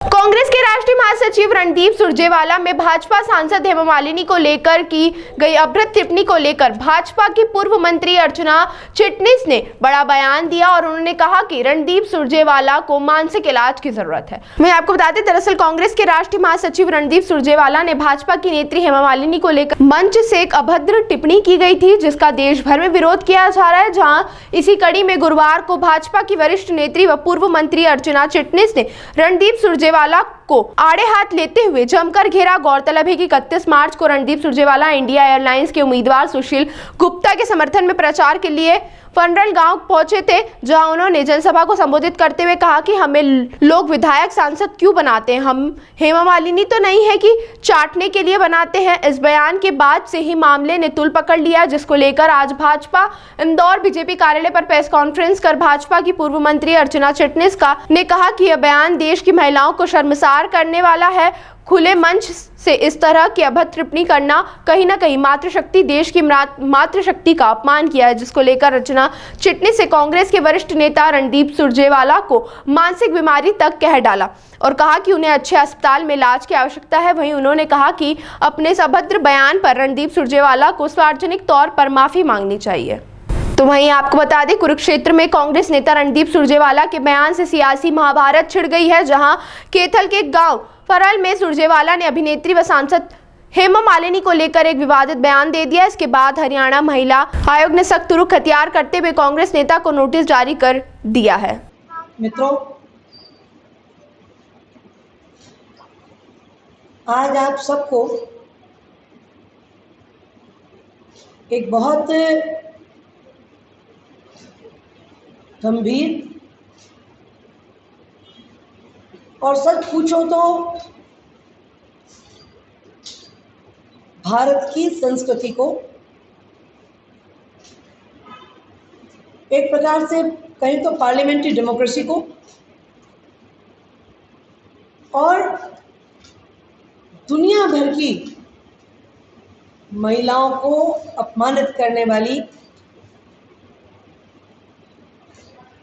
कांग्रेस के राष्ट्रीय महासचिव रणदीप सुरजेवाला में भाजपा सांसद हेमा मालिनी को लेकर की गई अभद्र टिप्पणी को लेकर भाजपा की पूर्व मंत्री अर्चना चिटनिस ने बड़ा बयान दिया और उन्होंने कहा कि रणदीप सुरजेवाला को मानसिक इलाज की जरूरत है। मैं आपको बता दें, दरअसल कांग्रेस के राष्ट्रीय महासचिव रणदीप सुरजेवाला ने भाजपा की नेत्री हेमा मालिनी को लेकर मंच से एक अभद्र टिप्पणी की गई थी, जिसका देश भर में विरोध किया जा रहा है। जहां इसी कड़ी में गुरुवार को भाजपा की वरिष्ठ नेत्री व पूर्व मंत्री अर्चना चिटनिस ने रणदीप सुरजेवाला को आड़े हाथ लेते हुए जमकर घेरा। गौरतलब है कि 31 मार्च को रणदीप सुरजेवाला इंडिया एयरलाइंस के उम्मीदवार सुशील गुप्ता के समर्थन में प्रचार के लिए फनरल गांव पहुंचे थे, जहां उन्होंने जनसभा को संबोधित करते हुए कहा कि हमें लोग विधायक सांसद क्यों बनाते हैं, हम हेमा मालिनी तो नहीं है कि चाटने के लिए बनाते हैं। इस बयान के बाद से ही मामले ने तूल पकड़ लिया, जिसको लेकर आज भाजपा इंदौर बीजेपी कार्यालय पर प्रेस कॉन्फ्रेंस कर भाजपा की पूर्व मंत्री अर्चना चिटनिस ने कहा कि यह बयान देश की महिलाओं को शर्मसार करने वाला है। खुले मंच से इस तरह की अभद्र टिप्पणी करना कहीं ना कहीं मातृशक्ति, देश की मातृशक्ति का अपमान किया है, जिसको लेकर अर्चना चिटनिस से कांग्रेस के वरिष्ठ नेता रणदीप सुरजेवाला को मानसिक बीमारी तक कह डाला और कहा कि उन्हें अच्छे अस्पताल में इलाज की आवश्यकता है। वहीं उन्होंने कहा कि अपने इस अभद्र बयान पर रणदीप सुरजेवाला को सार्वजनिक तौर पर माफी मांगनी चाहिए। तो वहीं आपको बता दें, कुरुक्षेत्र में कांग्रेस नेता रणदीप सुरजेवाला के बयान से सियासी महाभारत छिड़ गई है। जहां कैथल के गांव फरल में सुरजेवाला ने अभिनेत्री व सांसद हेमा मालिनी को लेकर एक विवादित बयान दे दिया। इसके बाद हरियाणा महिला आयोग ने सख्त रुख अख्तियार करते हुए कांग्रेस नेता को नोटिस जारी कर दिया है। मित्रों, आज आप सबको एक बहुत गंभीर और सच पूछो तो भारत की संस्कृति को एक प्रकार से कहें तो पार्लियामेंट्री डेमोक्रेसी को और दुनिया भर की महिलाओं को अपमानित करने वाली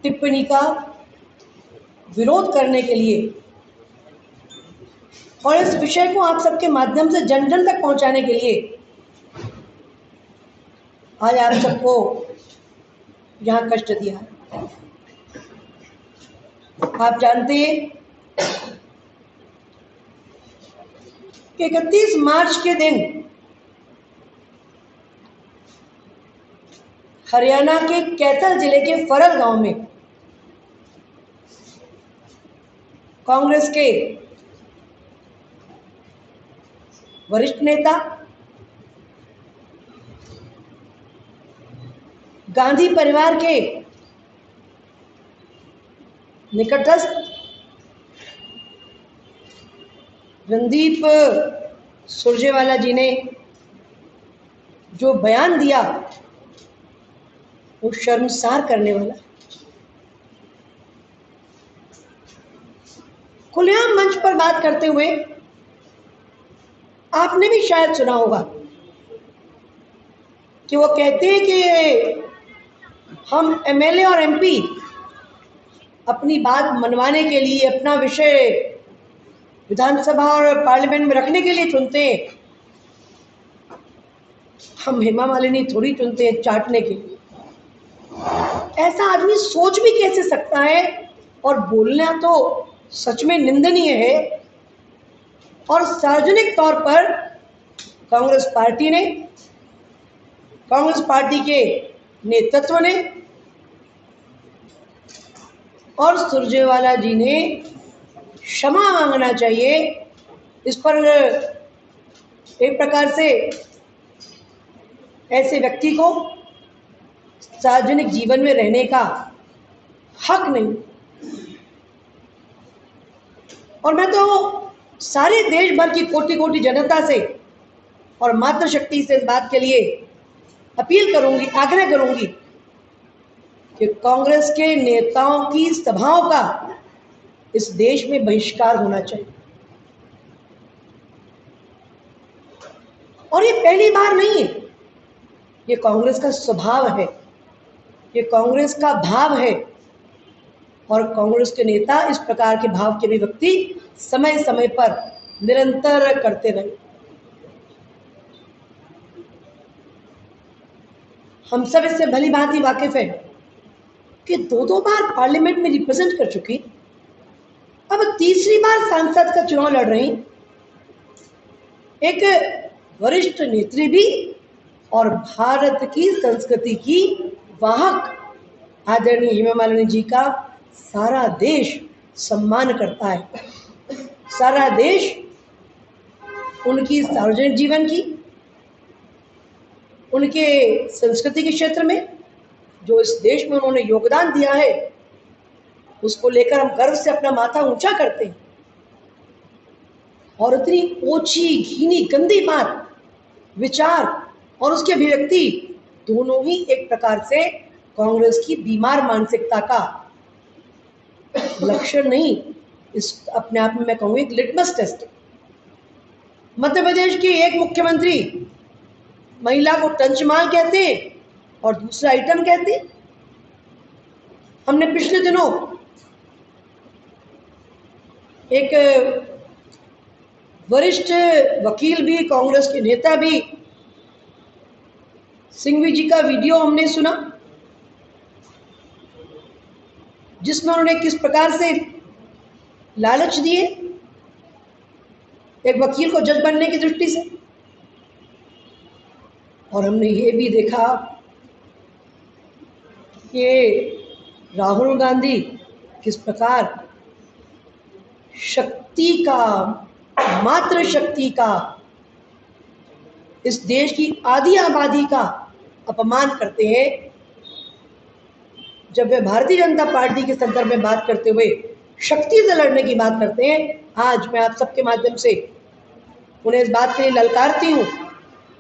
टिप्पणी का विरोध करने के लिए और इस विषय को आप सबके माध्यम से जन जन तक पहुंचाने के लिए आज आप सबको यहाँ कष्ट दिया है। आप जानते हैं कि 31 मार्च के दिन हरियाणा के कैथल जिले के फरल गांव में कांग्रेस के वरिष्ठ नेता, गांधी परिवार के निकटस्थ रणदीप सुरजेवाला जी ने जो बयान दिया वो शर्मसार करने वाला। खुलेआम मंच पर बात करते हुए आपने भी शायद सुना होगा कि वो कहते हैं कि हम एमएलए और एमपी अपनी बात मनवाने के लिए, अपना विषय विधानसभा और पार्लियामेंट में रखने के लिए चुनते हैं, हम हेमा मालिनी थोड़ी चुनते हैं चाटने के लिए। ऐसा आदमी सोच भी कैसे सकता है, और बोलना तो सच में निंदनीय है। और सार्वजनिक तौर पर कांग्रेस पार्टी ने, कांग्रेस पार्टी के नेतृत्व ने और सुरजेवाला जी ने क्षमा मांगना चाहिए। इस पर एक प्रकार से ऐसे व्यक्ति को सार्वजनिक जीवन में रहने का हक नहीं। और मैं तो सारे देश भर की कोटि कोटि जनता से और मातृशक्ति से इस बात के लिए अपील करूंगी, आग्रह करूंगी कि कांग्रेस के नेताओं की सभाओं का इस देश में बहिष्कार होना चाहिए। और ये पहली बार नहीं है, ये कांग्रेस का स्वभाव है, ये कांग्रेस का भाव है। और कांग्रेस के नेता इस प्रकार के भाव की अभिव्यक्ति समय समय पर निरंतर करते रहे। हम सब इससे भली भांति वाकिफ हैं कि दो बार पार्लियामेंट में रिप्रेजेंट कर चुकी, अब तीसरी बार सांसद का चुनाव लड़ रही एक वरिष्ठ नेत्री भी और भारत की संस्कृति की वाहक आदरणीय हेमा मालिनी जी का सारा देश सम्मान करता है। सारा देश उनकी सार्वजनिक जीवन की, उनके संस्कृति के क्षेत्र में जो इस देश में उन्होंने योगदान दिया है, उसको लेकर हम गर्व से अपना माथा ऊंचा करते हैं। और इतनी ओछी, घिनी, गंदी बात, विचार और उसकी अभिव्यक्ति दोनों ही एक प्रकार से कांग्रेस की बीमार मानसिकता का लक्षण नहीं, इस अपने आप में मैं कहूँगी एक लिटमस टेस्ट। मध्य प्रदेश की एक मुख्यमंत्री महिला को टंचमाल कहते और दूसरा आइटम कहते। हमने पिछले दिनों एक वरिष्ठ वकील भी, कांग्रेस के नेता भी, सिंघवी जी का वीडियो हमने सुना, जिसमें उन्होंने किस प्रकार से लालच दिए एक वकील को जज बनने की दृष्टि से। और हमने ये भी देखा कि राहुल गांधी किस प्रकार शक्ति का, मात्र शक्ति का, इस देश की आधी आबादी का अपमान करते हैं। जब वे भारतीय जनता पार्टी के संदर्भ में बात करते हुए शक्ति से लड़ने की बात करते हैं, आज मैं आप सबके माध्यम से उन्हें इस बात के लिए ललकारती हूँ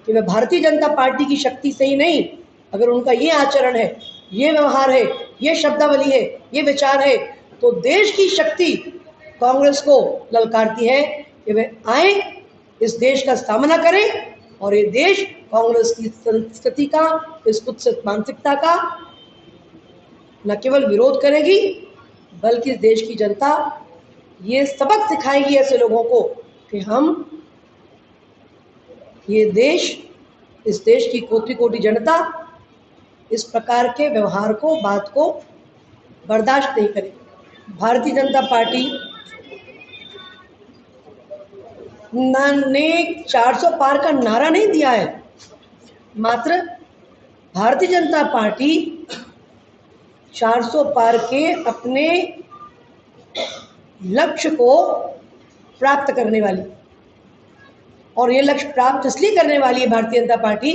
कि वे भारतीय जनता पार्टी की शक्ति से ही नहीं, अगर उनका ये आचरण है, ये व्यवहार है, ये शब्दावली है, ये विचार है, तो देश की शक्ति कांग्रेस को ललकारती है कि वे आए, इस देश का सामना करें और ये देश कांग्रेस की संस्कृति का, इस कुत्सित मानसिकता का न केवल विरोध करेगी, बल्कि इस देश की जनता ये सबक सिखाएगी ऐसे लोगों को कि हम, ये देश, इस देश की कोटि कोटि जनता इस प्रकार के व्यवहार को, बात को बर्दाश्त नहीं करेगी। भारतीय जनता पार्टी ने 400 पार का नारा नहीं दिया है, मात्र भारतीय जनता पार्टी 400 पार के अपने लक्ष्य को प्राप्त करने वाली, और ये लक्ष्य प्राप्त इसलिए करने वाली है भारतीय जनता पार्टी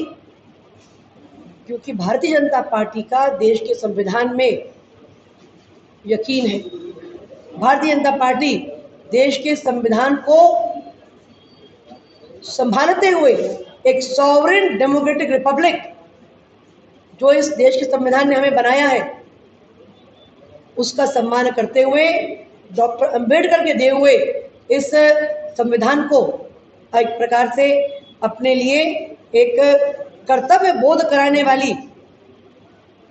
क्योंकि भारतीय जनता पार्टी का देश के संविधान में यकीन है। भारतीय जनता पार्टी देश के संविधान को संभालते हुए एक सॉवरेन डेमोक्रेटिक रिपब्लिक जो इस देश के संविधान ने हमें बनाया है, उसका सम्मान करते हुए, डॉक्टर अंबेडकर के दिए हुए इस संविधान को एक प्रकार से अपने लिए एक कर्तव्य बोध कराने वाली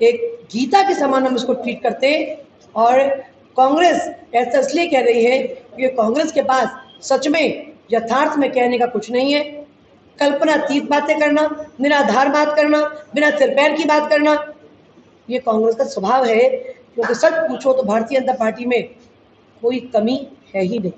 एक गीता के समान हम इसको ट्रीट करते हैं। और कांग्रेस ऐसा इसलिए कह रही है कि कांग्रेस के पास सच में, यथार्थ में कहने का कुछ नहीं है। कल्पनातीत बातें करना, निराधार बात करना, बिना सिर पैर की बात करना, ये कांग्रेस का स्वभाव है। क्योंकि सच पूछो तो भारतीय जनता पार्टी में कोई कमी है ही नहीं।